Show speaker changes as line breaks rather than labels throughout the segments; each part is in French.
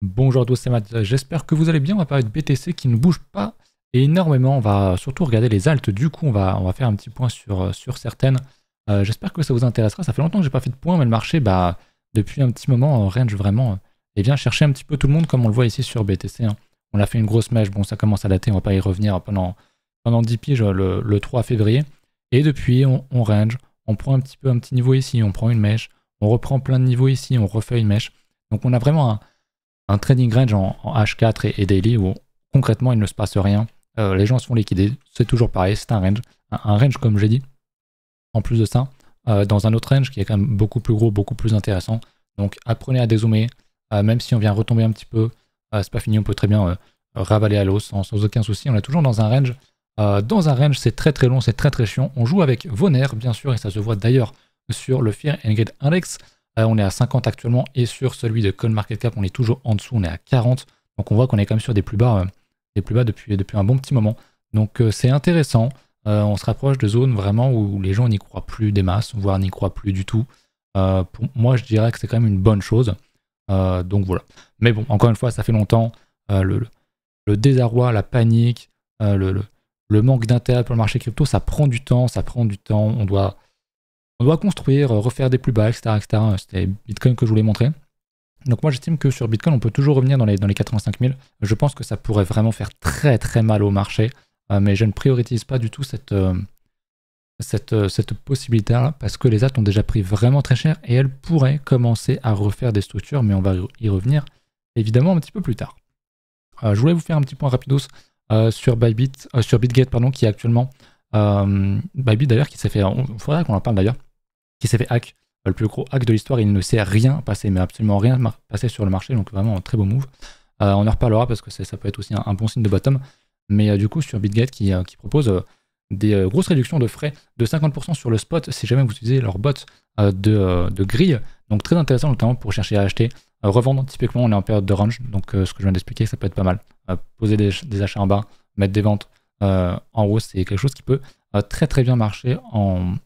Bonjour à tous, c'est Matt. J'espère que vous allez bien. On va parler de BTC qui ne bouge pas énormément. On va surtout regarder les altes. Du coup, on va faire un petit point sur certaines. J'espère que ça vous intéressera. Ça fait longtemps que j'ai pas fait de point, mais le marché, depuis un petit moment, en range vraiment, vient chercher un petit peu tout le monde, comme on le voit ici sur BTC. Hein. On a fait une grosse mèche. Bon, ça commence à dater. On va pas y revenir pendant 10 piges le 3 février. Et depuis, on range. On prend un petit niveau ici. On prend une mèche. On reprend plein de niveaux ici. On refait une mèche. Donc, on a vraiment un trading range en H4 et daily où concrètement il ne se passe rien. Les gens se font liquider, c'est toujours pareil, c'est un range. Un range comme j'ai dit, en plus de ça, dans un autre range qui est quand même beaucoup plus gros, beaucoup plus intéressant. Donc apprenez à dézoomer, même si on vient retomber un petit peu, c'est pas fini, on peut très bien ravaler à l'os sans aucun souci. On est toujours dans un range. Dans un range, c'est très très long, c'est très très chiant. On joue avec vos nerfs, bien sûr, et ça se voit d'ailleurs sur le Fear and Greed Index. On est à 50 actuellement et sur celui de CoinMarketCap, on est toujours en dessous, on est à 40. Donc on voit qu'on est quand même sur des plus bas depuis un bon petit moment. Donc c'est intéressant. On se rapproche de zones vraiment où les gens n'y croient plus des masses, voire n'y croient plus du tout. Pour moi, je dirais que c'est quand même une bonne chose. Donc voilà. Mais bon, encore une fois, ça fait longtemps. Le désarroi, la panique, le manque d'intérêt pour le marché crypto, ça prend du temps, On doit construire, refaire des plus bas, etc. C'était Bitcoin que je voulais montrer. Donc moi j'estime que sur Bitcoin on peut toujours revenir dans les 85 000. Je pense que ça pourrait vraiment faire très très mal au marché. Mais je ne priorise pas du tout cette possibilité-là parce que les alts ont déjà pris vraiment très cher et elles pourraient commencer à refaire des structures, mais on va y revenir évidemment un petit peu plus tard. Je voulais vous faire un petit point rapidos sur Bitgate pardon, qui est actuellement Bybit d'ailleurs qui s'est fait, il faudrait qu'on en parle d'ailleurs, qui s'est fait hack, le plus gros hack de l'histoire. Il ne s'est rien passé, mais absolument rien passé sur le marché, donc vraiment un très beau move. On en reparlera parce que ça peut être aussi un bon signe de bottom. Mais du coup, sur Bitgate qui propose des grosses réductions de frais de 50% sur le spot si jamais vous utilisez leur bot de grille. Donc très intéressant, notamment pour chercher à acheter. Revendre, typiquement, on est en période de range, donc ce que je viens d'expliquer, ça peut être pas mal. Poser des achats en bas, mettre des ventes en haut, c'est quelque chose qui peut très très bien marcher en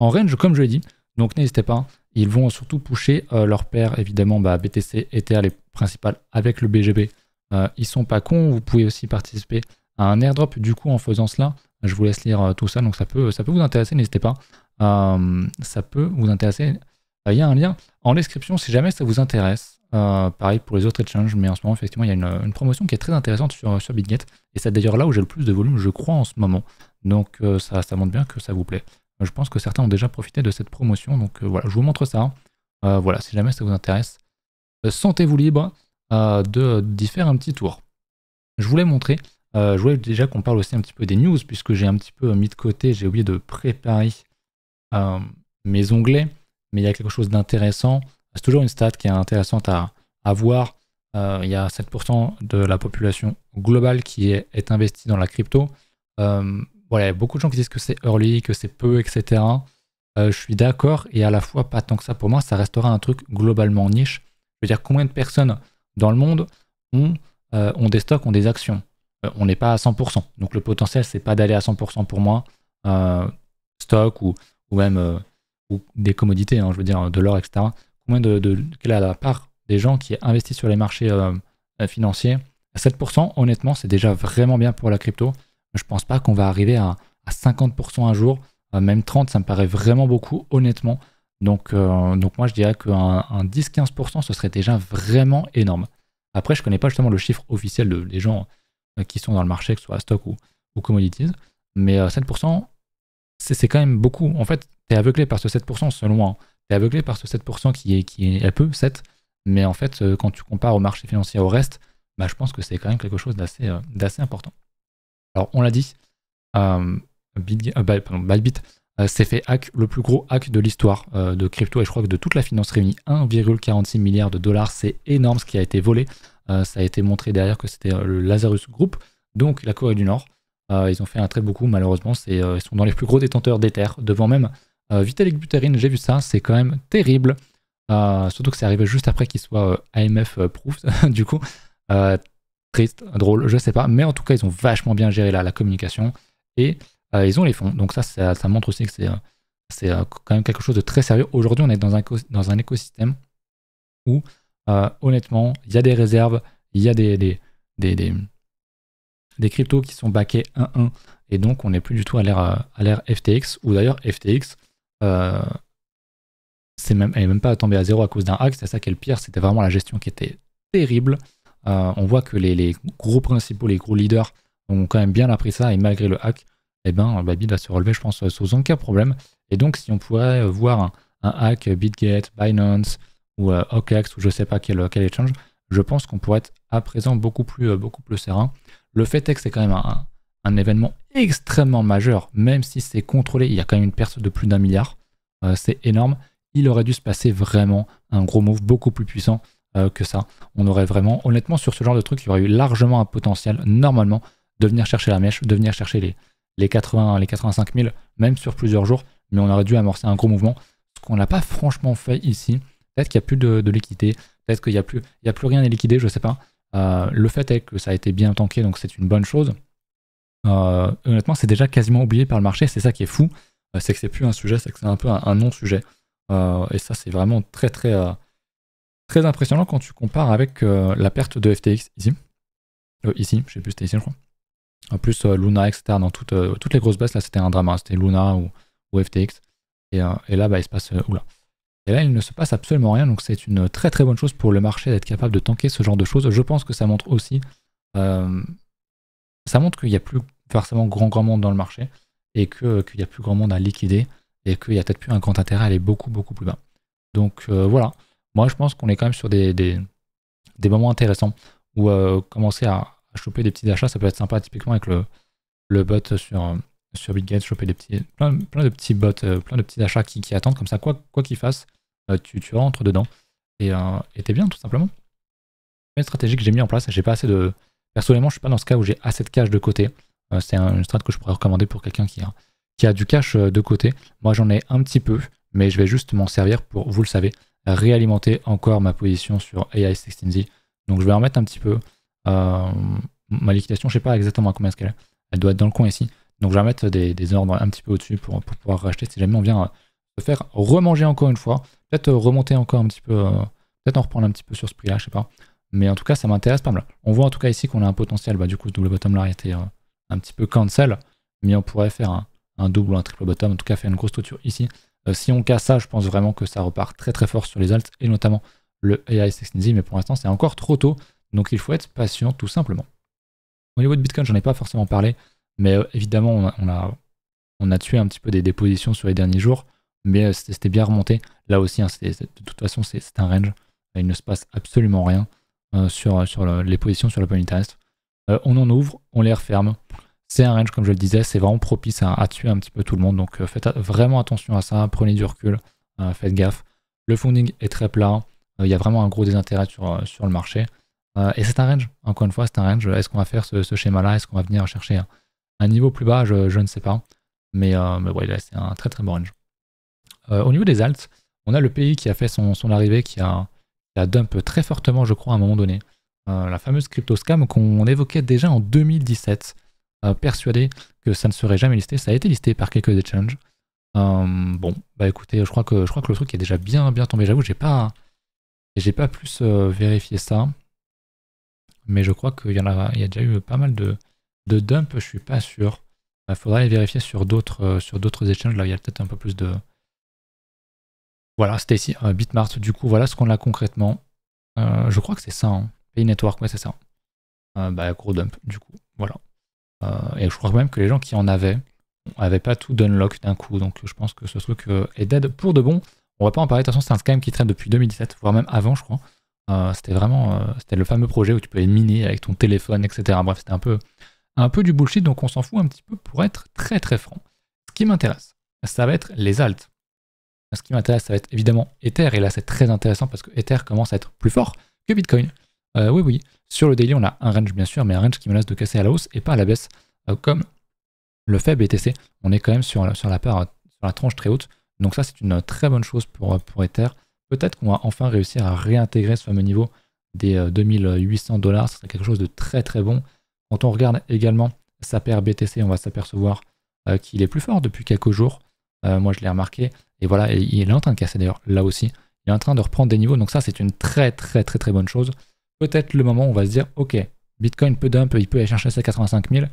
range, comme je l'ai dit. Donc n'hésitez pas, ils vont surtout pusher leur paire, évidemment, BTC, Ether, les principales avec le BGB. Ils sont pas cons, vous pouvez aussi participer à un airdrop du coup en faisant cela. Je vous laisse lire tout ça, donc ça peut vous intéresser, n'hésitez pas. Ça peut vous intéresser. Il y a un lien en description si jamais ça vous intéresse. Pareil pour les autres exchanges, mais en ce moment, effectivement, il y a une promotion qui est très intéressante sur Bitgate. Et c'est d'ailleurs là où j'ai le plus de volume, je crois, en ce moment. Donc ça montre bien que ça vous plaît. Je pense que certains ont déjà profité de cette promotion. Donc voilà, je vous montre ça. Voilà, si jamais ça vous intéresse, sentez-vous libre d'y faire un petit tour. Je voulais montrer, je voulais déjà qu'on parle aussi un petit peu des news, puisque j'ai un petit peu mis de côté, j'ai oublié de préparer mes onglets, mais il y a quelque chose d'intéressant. C'est toujours une stat qui est intéressante à voir. Il y a 7% de la population globale qui est investie dans la crypto. Voilà, il y a beaucoup de gens qui disent que c'est early, que c'est peu, etc. Je suis d'accord, et à la fois pas tant que ça. Pour moi, ça restera un truc globalement niche. Je veux dire, combien de personnes dans le monde ont des stocks, ont des actions? On n'est pas à 100%. Donc le potentiel, c'est pas d'aller à 100% pour moi. Stock ou même ou des commodités, hein, je veux dire de l'or, etc. Quelle est la part des gens qui investissent sur les marchés financiers? 7%, honnêtement, c'est déjà vraiment bien pour la crypto. Je pense pas qu'on va arriver à 50% un jour. Même 30%, ça me paraît vraiment beaucoup, honnêtement. Donc moi, je dirais qu'un 10-15%, ce serait déjà vraiment énorme. Après, je connais pas justement le chiffre officiel des gens qui sont dans le marché, que ce soit stock ou commodities. Mais 7%, c'est quand même beaucoup. En fait, tu es aveuglé par ce 7% selon moi. Tu es aveuglé par ce 7% qui est peu, 7. Mais en fait, quand tu compares au marché financier au reste, je pense que c'est quand même quelque chose d'assez important. Alors, on l'a dit, Bybit s'est fait hack, le plus gros hack de l'histoire de crypto, et je crois que de toute la finance réunie, 1,46 milliard de dollars, c'est énorme ce qui a été volé. Ça a été montré derrière que c'était le Lazarus Group, donc la Corée du Nord. Ils ont fait un très beau coup, malheureusement, ils sont dans les plus gros détenteurs d'Ether, devant même Vitalik Buterin, j'ai vu ça, c'est quand même terrible. Surtout que c'est arrivé juste après qu'il soit AMF proof, du coup. Triste, drôle, je sais pas, mais en tout cas, ils ont vachement bien géré la communication et ils ont les fonds. Donc ça montre aussi que c'est quand même quelque chose de très sérieux. Aujourd'hui, on est dans un écosystème où honnêtement, il y a des réserves, il y a des cryptos qui sont backés 1-1 et donc on n'est plus du tout à l'ère FTX, ou d'ailleurs FTX elle n'est même pas tombée à zéro à cause d'un hack. C'est ça qui est le pire, c'était vraiment la gestion qui était terrible. On voit que les gros principaux, les gros leaders ont quand même bien appris ça, et malgré le hack, eh ben, Bybit va se relever, je pense, sans aucun problème. Et donc si on pourrait voir un hack BitGet, Binance ou OKX ou je sais pas quel exchange, je pense qu'on pourrait être à présent beaucoup plus serein. Le fait est que c'est quand même un événement extrêmement majeur, même si c'est contrôlé, il y a quand même une perte de plus d'1 milliard, c'est énorme. Il aurait dû se passer vraiment un gros move beaucoup plus puissant que ça. On aurait vraiment, honnêtement, sur ce genre de truc, il y aurait eu largement un potentiel, normalement, de venir chercher la mèche, de venir chercher les 85 000, même sur plusieurs jours, mais on aurait dû amorcer un gros mouvement, ce qu'on n'a pas franchement fait ici. Peut-être qu'il n'y a plus de liquidité, peut-être qu'il n'y a plus rien à liquider, je sais pas. Le fait est que ça a été bien tanké, donc c'est une bonne chose. Honnêtement, c'est déjà quasiment oublié par le marché, c'est ça qui est fou, c'est que c'est plus un sujet, c'est que c'est un peu un non-sujet. Et ça, c'est vraiment très très impressionnant quand tu compares avec la perte de FTX ici. Ici, je sais plus, c'était ici, je crois. En plus, Luna, etc., dans toutes les grosses baisses, là, c'était un drama. C'était Luna ou FTX. Et là, bah, il se passe... oula. Et là, il ne se passe absolument rien. Donc, c'est une très bonne chose pour le marché d'être capable de tanker ce genre de choses. Je pense que ça montre aussi... ça montre qu'il n'y a plus forcément grand monde dans le marché et qu'il n'y a plus grand monde à liquider et qu'il y a peut-être plus un grand intérêt à aller beaucoup plus bas. Donc voilà, moi je pense qu'on est quand même sur des moments intéressants où commencer à choper des petits achats, ça peut être sympa, typiquement avec le bot sur BitGet, choper plein de petits bots, plein de petits achats qui attendent comme ça, quoi qu'ils fassent, tu rentres dedans et t'es bien tout simplement. Une stratégie que j'ai mis en place, j'ai pas assez de... Personnellement, je suis pas dans ce cas où j'ai assez de cash de côté. C'est une strat que je pourrais recommander pour quelqu'un qui a du cash de côté. Moi, j'en ai un petit peu, mais je vais juste m'en servir pour, vous le savez, réalimenter encore ma position sur AI16Z. Donc, je vais en mettre un petit peu. Ma liquidation, je sais pas exactement à combien est-ce qu'elle est. Elle doit être dans le coin ici. Donc, je vais mettre des ordres un petit peu au-dessus pour pouvoir racheter si jamais on vient se faire remanger encore une fois. Peut-être remonter encore un petit peu, peut-être en reprendre un petit peu sur ce prix-là, je sais pas. Mais en tout cas, ça m'intéresse pas mal. On voit en tout cas ici qu'on a un potentiel. Bah, du coup, ce double bottom là était un petit peu cancel. Mais on pourrait faire un double ou un triple bottom. En tout cas, faire une grosse structure ici. Si on casse ça, je pense vraiment que ça repart très fort sur les alts et notamment le AI16Z. Mais pour l'instant, c'est encore trop tôt. Donc, il faut être patient tout simplement. Au niveau de Bitcoin, j'en ai pas forcément parlé. Mais évidemment, on a tué un petit peu des positions sur les derniers jours. Mais c'était bien remonté. Là aussi, hein, de toute façon, c'est un range. Il ne se passe absolument rien. Sur les positions sur le point interest. On en ouvre, on les referme. C'est un range, comme je le disais, c'est vraiment propice à tuer un petit peu tout le monde. Donc faites vraiment attention à ça, prenez du recul, faites gaffe. Le funding est très plat, il y a vraiment un gros désintérêt sur le marché. Et c'est un range, encore une fois, c'est un range. Est-ce qu'on va faire ce schéma-là? Est-ce qu'on va venir chercher un niveau plus bas? Je ne sais pas. Mais ouais, c'est un très bon range. Au niveau des alts, on a le pays qui a fait son arrivée, qui a dump très fortement, je crois, à un moment donné. La fameuse crypto scam qu'on évoquait déjà en 2017, persuadé que ça ne serait jamais listé. Ça a été listé par quelques exchanges. Bon, bah écoutez, je crois que le truc est déjà bien tombé. J'avoue, j'ai pas plus vérifié ça, mais je crois qu'il y a déjà eu pas mal de dump. Je suis pas sûr. Il faudra aller vérifier sur d'autres exchanges. Là, il y a peut-être un peu plus de... Voilà, c'était ici, Bitmart. Du coup, voilà ce qu'on a concrètement. Je crois que c'est ça, hein. Pay Network, ouais, c'est ça. Bah, gros dump, du coup, voilà. Et je crois même que les gens qui en avaient pas tout d'unlock d'un coup, donc je pense que ce truc est dead pour de bon. On va pas en parler, de toute façon, c'est un scam qui traîne depuis 2017, voire même avant, je crois. C'était vraiment, c'était le fameux projet où tu pouvais miner avec ton téléphone, etc. Bref, c'était un peu du bullshit, donc on s'en fout un petit peu pour être très franc. Ce qui m'intéresse, ça va être les alts. Ce qui m'intéresse, ça va être évidemment Ether, et là c'est très intéressant parce que Ether commence à être plus fort que Bitcoin. Oui, sur le daily on a un range bien sûr, mais un range qui menace de casser à la hausse et pas à la baisse, comme le fait BTC. On est quand même sur la tranche très haute, donc ça c'est une très bonne chose pour Ether. Peut-être qu'on va enfin réussir à réintégrer ce fameux niveau des 2800 $, ce serait quelque chose de très bon. Quand on regarde également sa paire BTC, on va s'apercevoir qu'il est plus fort depuis quelques jours. Moi je l'ai remarqué. Et voilà, il est en train de casser d'ailleurs là aussi. Il est en train de reprendre des niveaux. Donc ça, c'est une très bonne chose. Peut-être le moment où on va se dire, ok, Bitcoin peut dump, il peut aller chercher ses 85 000,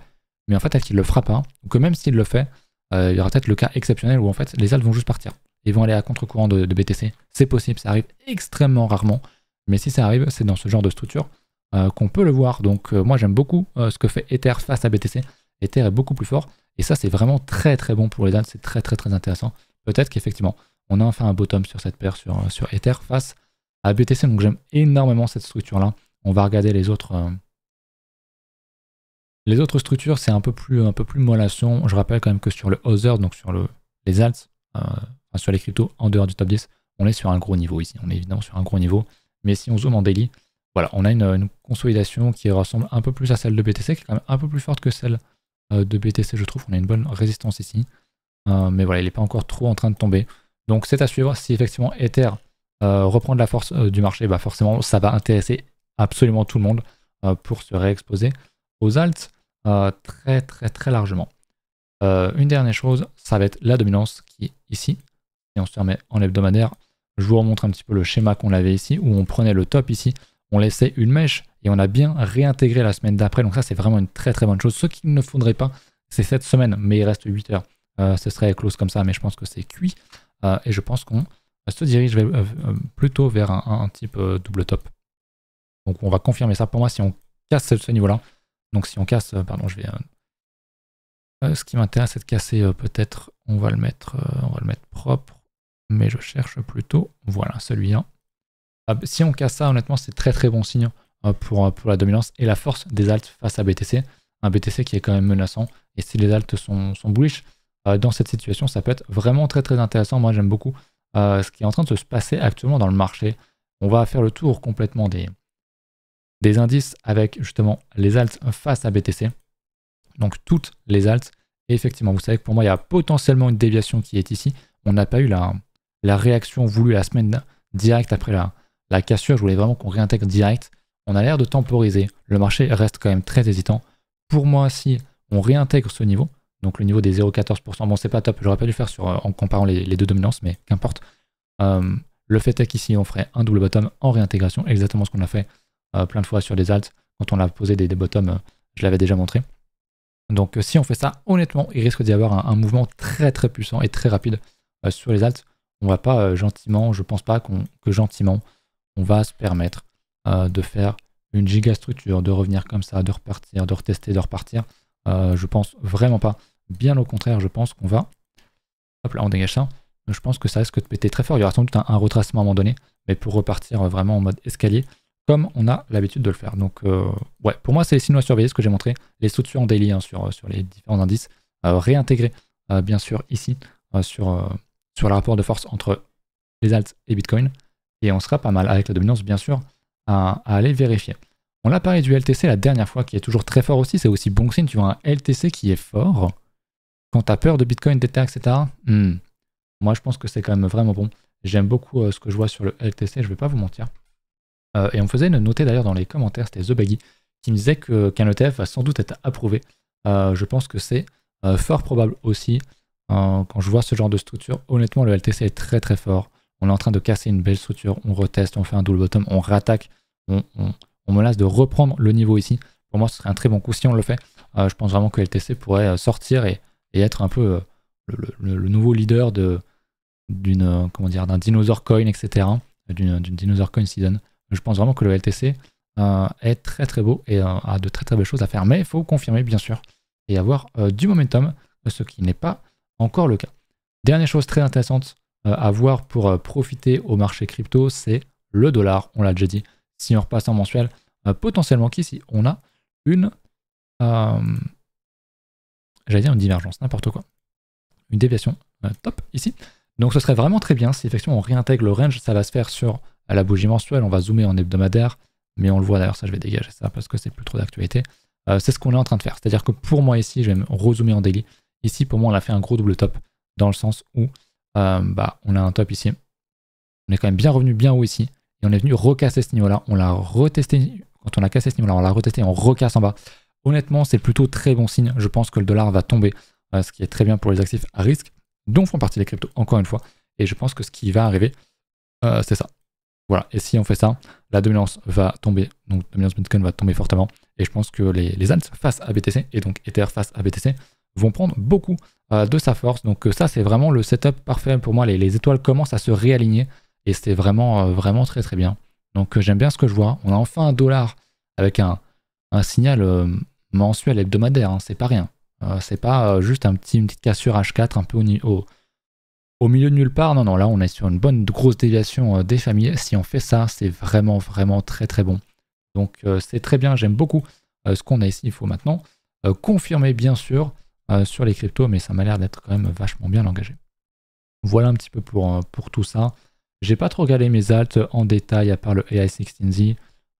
mais en fait, peut-être qu'il ne le fera pas. Ou que même s'il le fait, il y aura peut-être le cas exceptionnel où en fait, les alts vont juste partir. Ils vont aller à contre-courant de BTC. C'est possible, ça arrive extrêmement rarement. Mais si ça arrive, c'est dans ce genre de structure qu'on peut le voir. Donc moi, j'aime beaucoup ce que fait Ether face à BTC. Ether est beaucoup plus fort. Et ça, c'est vraiment très bon pour les alts. C'est très intéressant. Peut-être qu'effectivement, on a enfin un bottom sur cette paire sur Ether face à BTC. Donc j'aime énormément cette structure-là. On va regarder les autres. Les autres structures, c'est un peu plus mollasson. Je rappelle quand même que sur le Other, donc sur les alts, sur les cryptos en dehors du top 10, on est sur un gros niveau ici. On est évidemment sur un gros niveau. Mais si on zoome en daily, voilà, on a une consolidation qui ressemble un peu plus à celle de BTC, qui est quand même un peu plus forte que celle de BTC, je trouve. On a une bonne résistance ici. Mais voilà, il n'est pas encore trop en train de tomber. Donc c'est à suivre. Si effectivement Ether reprend de la force du marché, bah forcément, ça va intéresser absolument tout le monde pour se réexposer aux alts très largement. Une dernière chose, ça va être la dominance qui est ici. Et on se remet en hebdomadaire. Je vous remontre un petit peu le schéma qu'on avait ici, où on prenait le top ici, on laissait une mèche et on a bien réintégré la semaine d'après. Donc ça, c'est vraiment une très bonne chose. Ce qu'il ne faudrait pas, c'est cette semaine, mais il reste 8 heures. Ce serait close comme ça, mais je pense que c'est cuit. Et je pense qu'on se dirige plutôt vers un type double top. Donc on va confirmer ça. Pour moi, si on casse ce niveau-là, donc si on casse, pardon, je vais... ce qui m'intéresse, c'est de casser peut-être, on va le mettre propre. Mais je cherche plutôt, voilà, celui-là. Si on casse ça, honnêtement, c'est très bon signe pour la dominance et la force des alts face à BTC. Un BTC qui est quand même menaçant. Et si les alts sont bullish, dans cette situation, ça peut être vraiment très intéressant. Moi, j'aime beaucoup ce qui est en train de se passer actuellement dans le marché. On va faire le tour complètement des indices avec justement les alts face à BTC. Donc, toutes les alts. Et effectivement, vous savez que pour moi, il y a potentiellement une déviation qui est ici. On n'a pas eu la réaction voulue la semaine directe après la cassure. Je voulais vraiment qu'on réintègre direct. On a l'air de temporiser. Le marché reste quand même très hésitant. Pour moi, si on réintègre ce niveau, donc le niveau des 0,14%, bon, c'est pas top. J'aurais pas dû le faire en comparant les deux dominances, mais qu'importe. Le fait est qu'ici, on ferait un double bottom en réintégration, exactement ce qu'on a fait plein de fois sur les alts. Quand on a posé des bottoms, je l'avais déjà montré. Donc, si on fait ça, honnêtement, il risque d'y avoir un mouvement très puissant et très rapide sur les alts. On va pas gentiment, je pense pas que gentiment, on va se permettre de faire une giga structure, de revenir comme ça, de repartir, de retester, de repartir. Je pense vraiment pas. Bien au contraire, je pense qu'on va... Hop là, on dégage ça. Je pense que ça risque de péter très fort. Il y aura sans doute un retracement à un moment donné, mais pour repartir vraiment en mode escalier, comme on a l'habitude de le faire. Donc, ouais, pour moi, c'est les signaux à surveiller, ce que j'ai montré. Les structures en daily sur les différents indices. Réintégrer, bien sûr, ici, sur le rapport de force entre les alts et Bitcoin. Et on sera pas mal avec la dominance, bien sûr, à aller vérifier. On a parlé du LTC la dernière fois, qui est toujours très fort aussi. C'est aussi bon signe, tu vois, un LTC qui est fort. Quand tu as peur de Bitcoin, d'Ether, etc. Moi, je pense que c'est quand même vraiment bon. J'aime beaucoup ce que je vois sur le LTC, je vais pas vous mentir. Et on me faisait noter d'ailleurs dans les commentaires, c'était TheBaggy, qui me disait qu'un ETF va sans doute être approuvé. Je pense que c'est fort probable aussi. Quand je vois ce genre de structure, honnêtement, le LTC est très fort. On est en train de casser une belle structure, on reteste, on fait un double bottom, on réattaque, on menace de reprendre le niveau ici. Pour moi, ce serait un très bon coup si on le fait. Je pense vraiment que le LTC pourrait sortir et être un peu le nouveau leader d'un dinosaur coin, etc. D'une dinosaur coin season. Je pense vraiment que le LTC est très beau et a de très belles choses à faire. Mais il faut confirmer, bien sûr, et avoir du momentum, ce qui n'est pas encore le cas. Dernière chose très intéressante à voir pour profiter au marché crypto, c'est le dollar. On l'a déjà dit. Si on repasse en mensuel, potentiellement qu'ici, on a une... j'allais dire une divergence, n'importe quoi. Une déviation top ici. Donc ce serait vraiment très bien si effectivement on réintègre le range. Ça va se faire sur la bougie mensuelle. On va zoomer en hebdomadaire. Mais on le voit d'ailleurs, ça je vais dégager ça parce que c'est plus trop d'actualité. C'est ce qu'on est en train de faire. C'est-à-dire que pour moi ici, je vais me rezoomer en daily. Ici pour moi on a fait un gros double top dans le sens où on a un top ici. On est quand même bien revenu bien haut ici. Et on est venu recasser ce niveau-là. On l'a retesté. Quand on a cassé ce niveau-là, on l'a retesté, on recasse en bas. Honnêtement, c'est plutôt très bon signe. Je pense que le dollar va tomber, ce qui est très bien pour les actifs à risque, dont font partie les cryptos, encore une fois. Et je pense que ce qui va arriver, C'est ça. Voilà, et si on fait ça, la dominance va tomber, donc la dominance Bitcoin va tomber fortement, et je pense que les ALTs face à BTC, et donc Ether face à BTC, vont prendre beaucoup de sa force. Donc ça, c'est vraiment le setup parfait pour moi. Les étoiles commencent à se réaligner, et c'est vraiment, vraiment très très bien. Donc j'aime bien ce que je vois. On a enfin un dollar avec un signal mensuel hebdomadaire, hein, c'est pas rien. C'est pas juste une petite cassure H4 un peu au milieu de nulle part. Non, non, là on est sur une bonne grosse déviation des familles. Si on fait ça, c'est vraiment, vraiment très très bon. Donc c'est très bien, j'aime beaucoup ce qu'on a ici. Il faut maintenant confirmer bien sûr sur les cryptos, mais ça m'a l'air d'être quand même vachement bien engagé. Voilà un petit peu pour tout ça. J'ai pas trop regardé mes alts en détail à part le AI16Z.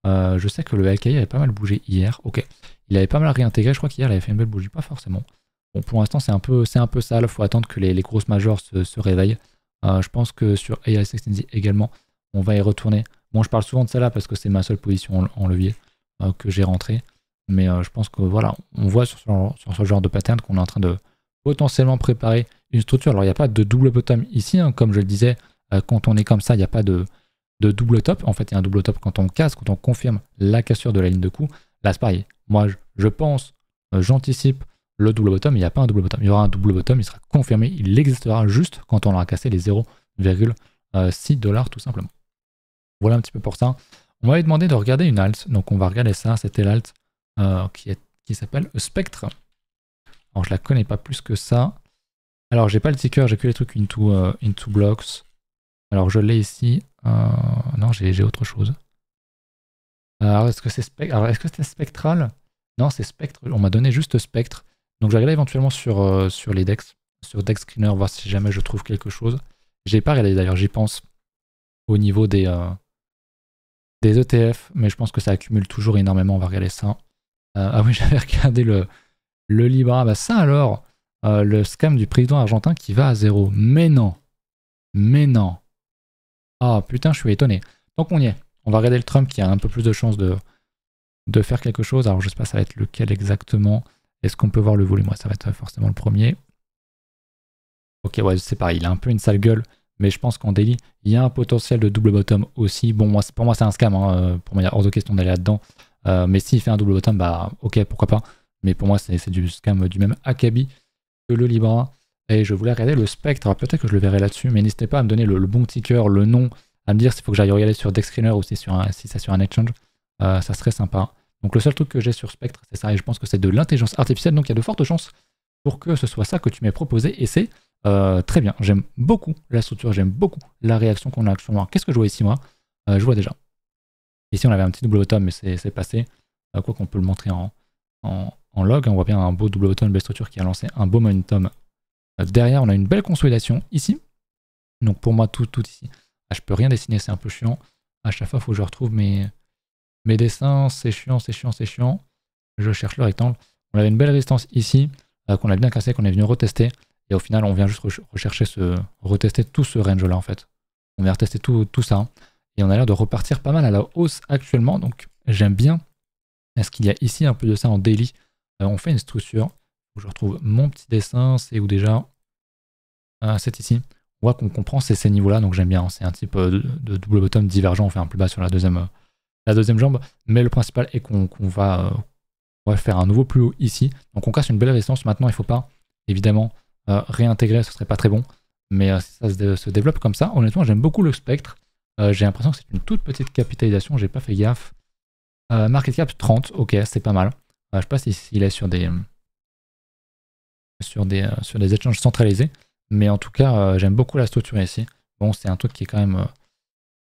Je sais que le AKI avait pas mal bougé hier. Ok, il avait pas mal réintégré. Je crois qu'hier il avait fait une belle bougie, pas forcément. Bon, pour l'instant c'est un peu sale. Il faut attendre que les grosses majors se réveillent. Je pense que sur AI16Z également, on va y retourner. Bon, je parle souvent de ça là parce que c'est ma seule position en levier que j'ai rentré. Mais je pense que voilà, on voit sur ce genre de pattern qu'on est en train de potentiellement préparer une structure. Alors il n'y a pas de double bottom ici, hein, comme je le disais, quand on est comme ça, il n'y a pas de double top. En fait, il y a un double top quand on casse, quand on confirme la cassure de la ligne de coup. Là, c'est pareil. Moi, je pense, j'anticipe le double bottom, il n'y a pas un double bottom. Il y aura un double bottom, il sera confirmé, il existera juste quand on aura cassé les 0,6 $ tout simplement. Voilà un petit peu pour ça. On m'avait demandé de regarder une alt, donc on va regarder ça. C'était l'alt qui s'appelle Spectre. Alors je la connais pas plus que ça. Alors j'ai pas le ticker, j'ai que les trucs into blocks. Alors je l'ai ici. Non, j'ai autre chose. Alors est-ce que c'est spectral? Non, c'est Spectre. On m'a donné juste Spectre. Donc je vais regarder éventuellement sur les DEX, sur DEX Screener, voir si jamais je trouve quelque chose. J'ai pas regardé d'ailleurs, j'y pense au niveau des ETF, mais je pense que ça accumule toujours énormément. On va regarder ça. Ah oui, j'avais regardé le Libra. Bah ça alors, le scam du président argentin qui va à 0. Mais non. Mais non. Ah putain, je suis étonné. Tant qu'on y est, on va regarder le Trump qui a un peu plus de chances de faire quelque chose. Alors je sais pas, ça va être lequel exactement. Est-ce qu'on peut voir le volume? Ouais, ça va être forcément le premier. Ok, ouais, c'est pareil. Il a un peu une sale gueule. Mais je pense qu'en daily, il y a un potentiel de double bottom aussi. Bon, pour moi, c'est un scam. Hein. Pour moi, il y a hors de question d'aller là-dedans. Mais s'il fait un double bottom, bah ok, pourquoi pas. Mais pour moi, c'est du scam du même acabit que le Libra. Et je voulais regarder le Spectre. Peut-être que je le verrai là-dessus. Mais n'hésitez pas à me donner le bon ticker, le nom, à me dire s'il faut que j'aille regarder sur DexScreener ou si c'est sur un exchange. Ça serait sympa. Donc le seul truc que j'ai sur Spectre, c'est ça. Et je pense que c'est de l'intelligence artificielle. Donc il y a de fortes chances pour que ce soit ça que tu m'aies proposé. Et c'est très bien. J'aime beaucoup la structure. J'aime beaucoup la réaction qu'on a actuellement. Qu'est-ce que je vois ici, moi? Je vois déjà. Ici, on avait un petit double bottom, mais c'est passé. Quoi qu'on peut le montrer en log. On voit bien un beau double bottom, une belle structure qui a lancé un beau momentum. Derrière, on a une belle consolidation ici. Donc pour moi, tout ici. Ah, je peux rien dessiner, c'est un peu chiant. À chaque fois, il faut que je retrouve mes dessins. C'est chiant, c'est chiant, c'est chiant. Je cherche le rectangle. On avait une belle résistance ici, qu'on a bien cassé, qu'on est venu retester. Et au final, on vient juste retester tout ce range-là, en fait. On vient retester tout ça. Et on a l'air de repartir pas mal à la hausse actuellement. Donc j'aime bien. Est-ce qu'il y a ici un peu de ça en daily? On fait une structure. Je retrouve mon petit dessin. C'est où déjà? C'est ici. On voit qu'on comprend ces niveaux-là. Donc j'aime bien. Hein. C'est un type de double bottom divergent. On fait un plus bas sur la deuxième jambe. Mais le principal est qu'on va faire un nouveau plus haut ici. Donc on casse une belle résistance. Maintenant, il ne faut pas, évidemment, réintégrer. Ce serait pas très bon. Mais si ça se développe comme ça, honnêtement, j'aime beaucoup le Spectre. J'ai l'impression que c'est une toute petite capitalisation. J'ai pas fait gaffe. Market cap 30. Ok, c'est pas mal. Je sais pas s'il est sur des échanges centralisés. Mais en tout cas, j'aime beaucoup la structure ici. Bon, c'est un truc qui est quand même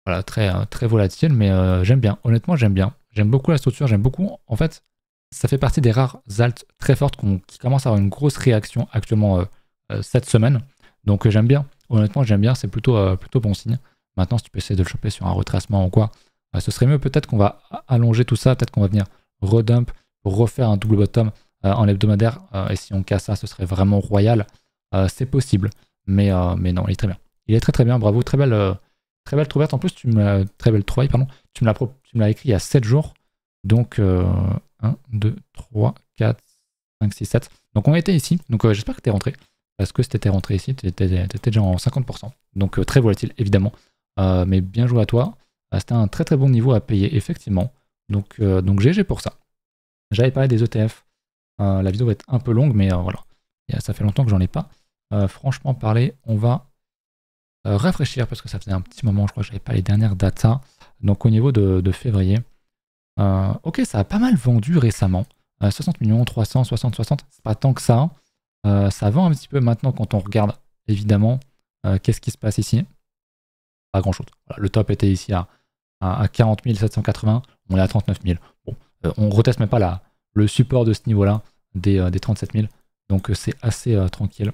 voilà, très volatile, mais j'aime bien. Honnêtement, j'aime bien. J'aime beaucoup la structure, j'aime beaucoup. En fait, ça fait partie des rares alts très fortes qui commencent à avoir une grosse réaction actuellement cette semaine. Donc j'aime bien. Honnêtement, j'aime bien. C'est plutôt bon signe. Maintenant, si tu peux essayer de le choper sur un retracement ou quoi, ce serait mieux. Peut-être qu'on va allonger tout ça. Peut-être qu'on va venir redump pour refaire un double bottom en hebdomadaire. Et si on casse ça, ce serait vraiment royal. C'est possible. Mais non, il est très bien. Il est très bien. Bravo. Très belle trouverte. En plus, très belle trouvaille, pardon. Tu me l'as écrit il y a 7 jours. Donc, 1, 2, 3, 4, 5, 6, 7. Donc, on était ici. Donc, j'espère que tu es rentré. Parce que si tu étais rentré ici, tu étais déjà en 50%. Donc, très volatile, évidemment. mais bien joué à toi. C'était un très très bon niveau à payer, effectivement. Donc GG pour ça. J'avais parlé des ETF. La vidéo va être un peu longue, mais voilà. Ça fait longtemps que j'en ai pas. Franchement parler, on va rafraîchir parce que ça faisait un petit moment, je crois que j'avais pas les dernières datas. Donc au niveau de février, ok, ça a pas mal vendu récemment. 60 millions, 300, 60, 60, c'est pas tant que ça. Ça vend un petit peu maintenant quand on regarde évidemment qu'est-ce qui se passe ici. Pas grand chose. Voilà, le top était ici à 40 780, on est à 39 000. Bon, on reteste même pas le support de ce niveau-là des 37 000. Donc c'est assez tranquille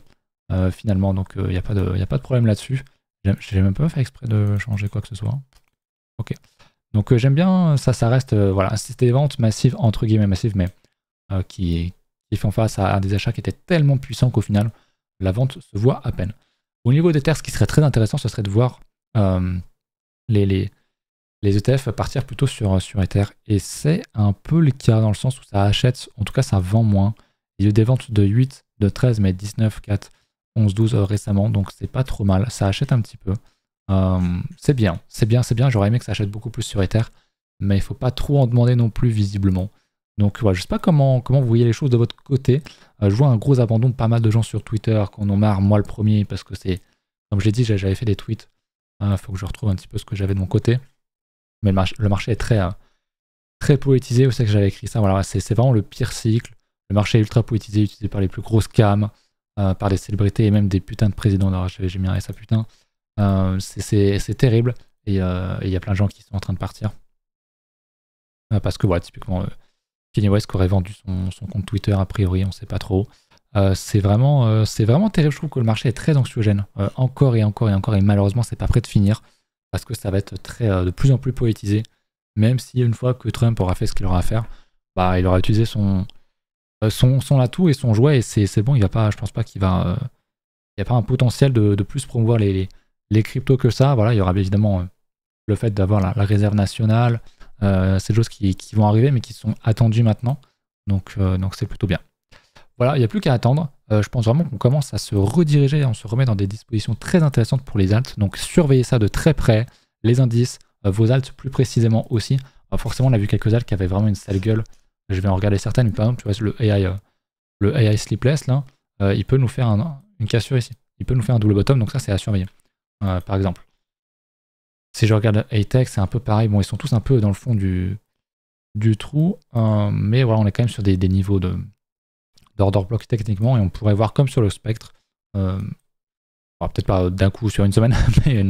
finalement. Donc il n'y a pas de problème là-dessus. J'ai même pas fait exprès de changer quoi que ce soit. Ok. Donc j'aime bien, ça reste, voilà, c'était des ventes massives, entre guillemets massives, mais qui font face à des achats qui étaient tellement puissants qu'au final, la vente se voit à peine. Au niveau des terres, ce qui serait très intéressant, ce serait de voir les ETF partir plutôt sur Ether. Et c'est un peu le cas dans le sens où ça achète, en tout cas ça vend moins. Il y a eu des ventes de 8, de 13, mais 19, 4, 11, 12 récemment, donc c'est pas trop mal. Ça achète un petit peu. C'est bien, c'est bien, c'est bien. J'aurais aimé que ça achète beaucoup plus sur Ether, mais il faut pas trop en demander non plus visiblement. Donc voilà, je sais pas comment vous voyez les choses de votre côté. Je vois un gros abandon de pas mal de gens sur Twitter qui en ont marre, moi le premier, parce que c'est, comme j'ai dit, j'avais fait des tweets. Faut que je retrouve un petit peu ce que j'avais de mon côté. Mais le marché est très poétisé. Vous savez que j'avais écrit ça. Voilà, c'est vraiment le pire cycle. Le marché est ultra poétisé, utilisé par les plus grosses cams, par des célébrités et même des putains de présidents. Alors j'ai mis un S à putain. C'est terrible. Et il y a plein de gens qui sont en train de partir. Parce que voilà, typiquement, Kanye West qui aurait vendu son compte Twitter, a priori, on sait pas trop. C'est vraiment terrible. Je trouve que le marché est très anxiogène. Encore et encore et encore. Et malheureusement, c'est pas prêt de finir. Parce que ça va être de plus en plus poétisé. Même si une fois que Trump aura fait ce qu'il aura à faire, bah, il aura utilisé son atout et son jouet. Et c'est bon, il va pas, je pense pas qu'il va. Il n'y a pas un potentiel de plus promouvoir les cryptos que ça. Voilà, il y aura évidemment le fait d'avoir la réserve nationale. C'est des choses qui vont arriver, mais qui sont attendues maintenant. Donc c'est plutôt bien. Voilà, il n'y a plus qu'à attendre. Je pense vraiment qu'on commence à se rediriger, on se remet dans des dispositions très intéressantes pour les alts. Donc surveillez ça de très près, les indices, vos alts plus précisément aussi. Forcément, on a vu quelques alts qui avaient vraiment une sale gueule. Je vais en regarder certaines. Par exemple, tu vois, le AI Sleepless, là, il peut nous faire une cassure ici. Il peut nous faire un double bottom, donc ça, c'est à surveiller. Par exemple. Si je regarde A-Tech, c'est un peu pareil. Bon, ils sont tous un peu dans le fond du trou. Mais voilà, on est quand même sur des niveaux d'order block techniquement, et on pourrait voir comme sur le spectre, peut-être pas d'un coup sur une semaine, mais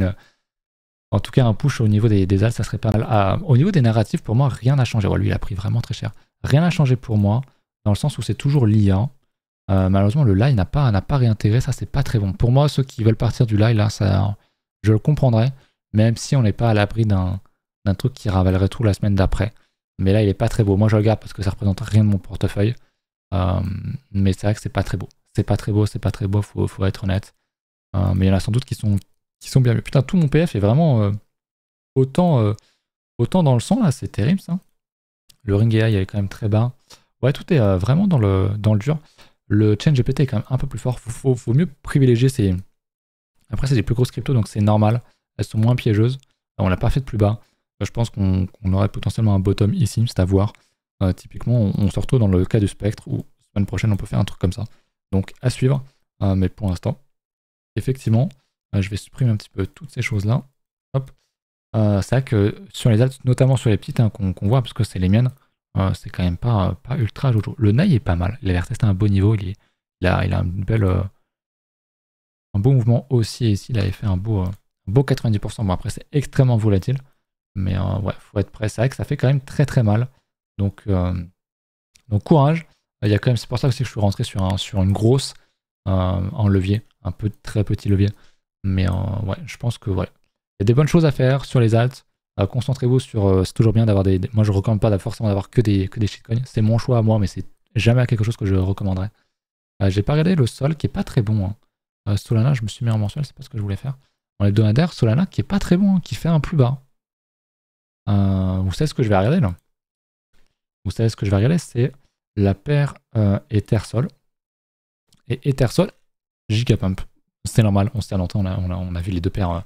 en tout cas un push au niveau des alts, ça serait pas mal. Au niveau des narratifs, pour moi, rien n'a changé. Ouais, lui, il a pris vraiment très cher. Rien n'a changé pour moi, dans le sens où c'est toujours l'IA. Malheureusement, le LAI n'a pas réintégré, ça c'est pas très bon. Pour moi, ceux qui veulent partir du LAI, là, ça, je le comprendrais, même si on n'est pas à l'abri d'un truc qui ravalerait tout la semaine d'après. Mais là, il est pas très beau. Moi, je le garde parce que ça représente rien de mon portefeuille. Mais c'est vrai que c'est pas très beau. C'est pas très beau, faut être honnête. Mais il y en a sans doute qui sont bien mieux. Putain, tout mon PF est vraiment autant dans le sang là, c'est terrible ça. Le Ring AI est quand même très bas. Ouais, tout est vraiment dans le dur. Le Chain GPT est quand même un peu plus fort. Faut mieux privilégier ces. Après, c'est des plus grosses cryptos, donc c'est normal. Elles sont moins piégeuses. On l'a pas fait de plus bas. Je pense qu'on aurait potentiellement un bottom ici, c'est à voir. Typiquement, on se retrouve dans le cas du spectre où semaine prochaine on peut faire un truc comme ça. Donc à suivre. Mais pour l'instant, effectivement, je vais supprimer un petit peu toutes ces choses-là. Hop. C'est vrai que sur les alts, notamment sur les petites qu'on voit, parce que c'est les miennes, c'est quand même pas ultra jojo. Le Nai est pas mal. Il a l'air testé à un beau niveau. Il a une belle, un beau mouvement haussier ici. Il avait fait un beau 90%. Bon, après, c'est extrêmement volatile. Mais ouais, faut être prêt. C'est vrai que ça fait quand même très très mal. Donc courage. Il y a quand même, c'est pour ça aussi que je suis rentré sur une grosse en levier, un peu très petit levier. Mais ouais, je pense que ouais, il y a des bonnes choses à faire sur les alts. Concentrez-vous sur. C'est toujours bien d'avoir des. Moi, je recommande pas forcément d'avoir que des shitcoins. C'est mon choix à moi, mais c'est jamais quelque chose que je recommanderais. J'ai pas regardé le sol qui est pas très bon. Solana, je me suis mis en mensuel, c'est pas ce que je voulais faire. En hebdomadaire, Solana qui est pas très bon, qui fait un plus bas. Vous savez ce que je vais regarder là? Vous savez ce que je vais regarder, c'est la paire Ether-Sol. Et Ether-Sol, Gigapump. C'est normal, on s'est à longtemps, on a vu les deux paires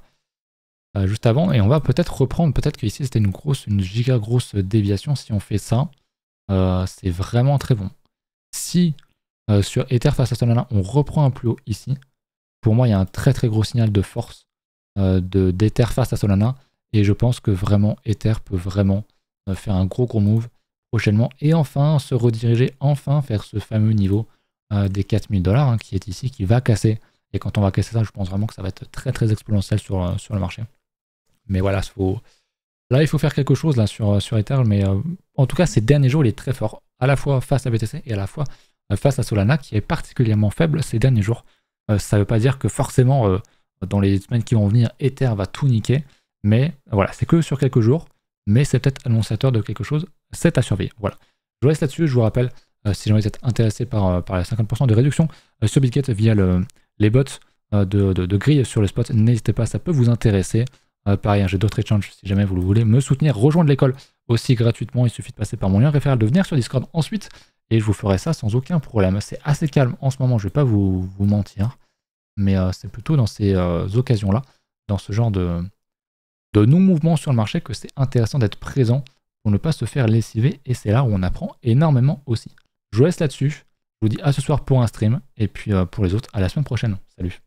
juste avant. Et on va peut-être reprendre, peut-être qu'ici c'était une giga grosse déviation. Si on fait ça, c'est vraiment très bon. Si sur Ether face à Solana, on reprend un plus haut ici, pour moi il y a un très très gros signal de force d'Ether face à Solana. Et je pense que vraiment Ether peut vraiment faire un gros move prochainement. Et enfin se rediriger enfin vers ce fameux niveau des 4000 $, hein, qui est ici, qui va casser. Et quand on va casser ça, je pense vraiment que ça va être très très exponentiel sur le marché. Mais voilà, là il faut faire quelque chose là sur Ether. Mais en tout cas, ces derniers jours, il est très fort. À la fois face à BTC et à la fois face à Solana, qui est particulièrement faible ces derniers jours. Ça ne veut pas dire que forcément, dans les semaines qui vont venir, Ether va tout niquer. Mais voilà, c'est que sur quelques jours. Mais c'est peut-être annonciateur de quelque chose. C'est à surveiller. Voilà. Je vous laisse là-dessus. Je vous rappelle, si jamais vous êtes intéressé par les 50% de réduction sur Bitget via les bots de grille sur le spot, n'hésitez pas, ça peut vous intéresser. Pareil, hein, j'ai d'autres échanges si jamais vous le voulez me soutenir, rejoindre l'école aussi gratuitement. Il suffit de passer par mon lien référentiel, de venir sur Discord ensuite et je vous ferai ça sans aucun problème. C'est assez calme en ce moment, je vais pas vous mentir, mais c'est plutôt dans ces occasions-là, dans ce genre de non-mouvement sur le marché, que c'est intéressant d'être présent pour ne pas se faire lessiver, et c'est là où on apprend énormément aussi. Je vous laisse là-dessus, je vous dis à ce soir pour un stream, et puis pour les autres, à la semaine prochaine. Salut!